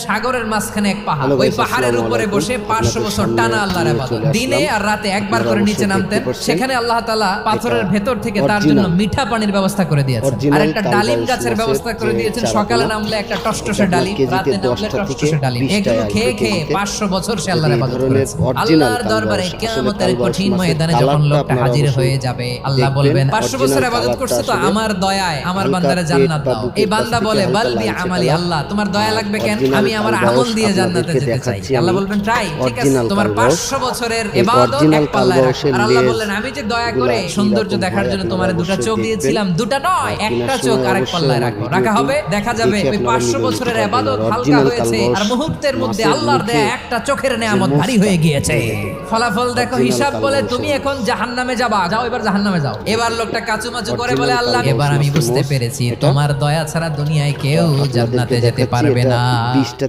সাগরের মাঝখানে এক পাহাড়, ওই পাহাড়ের উপরে বসে 500 বছর টানা আল্লাহর ইবাদত, দিনে আর রাতে একবার করে নিচে নামতেন। সেখানে আল্লাহ তাআলা পাথরের ভেতর থেকে তার জন্য মিঠা পানির ব্যবস্থা করে দিয়েছেন, আর একটা ডালিম গাছের ব্যবস্থা করে দিয়েছেন। সকালে নামলে একটা টসটসে ডালিম, রাতে নামলে টসটসে ডালিম। এগুলো খেয়ে খেয়ে 500 বছর সে আল্লাহর ইবাদত করেছে। আল্লাহর দরবারে কিয়ামতের কঠিন ময়দানে যখন লোকটা হাজির হয়ে যাবে, আল্লাহ বলবেন 500 বছর ইবাদত করছে তো আমার দয়ায় আমার বান্দারে জান্নাত দাও। এই বান্দা বলে বালবি আমালি, আল্লাহ তোমার দয়া লাগবে কেন, আমি আমার আমল দিয়ে জান্নাতে যেতে চাই। আল্লাহ বলবেন ট্রাই, ঠিক আছে, তোমার 500 বছরের ইবাদত এক পাল্লায় রাখো। আর আল্লাহ বললেন আমি যে দয়া করে সৌন্দর্য দেখার জন্য তোমার দুটা চোখ দিয়েছিলাম, দুটা নয় একটা চোখ আরেক পাল্লায় রাখো। রাখা হবে, দেখা যাবে ওই 500 বছরের ইবাদত হালকা হয়েছে আর মুহূর্তের মধ্যে আল্লাহর দেয়া একটা চোখের নেয়ামত ভারী হয়ে গিয়েছে। ফলাফল দেখো, হিসাব বলে তুমি এখন জাহান্নামে যাবা, যাও এবার জাহান্নামে যাও। এবার লোকটা কাচুমাচু করে বলে আল্লাহ এবার আমি বুঝতে পেরেছি তোমার দয়া ছাড়া দুনিয়ায় কেউ জান্নাতে যেতে পারবে না।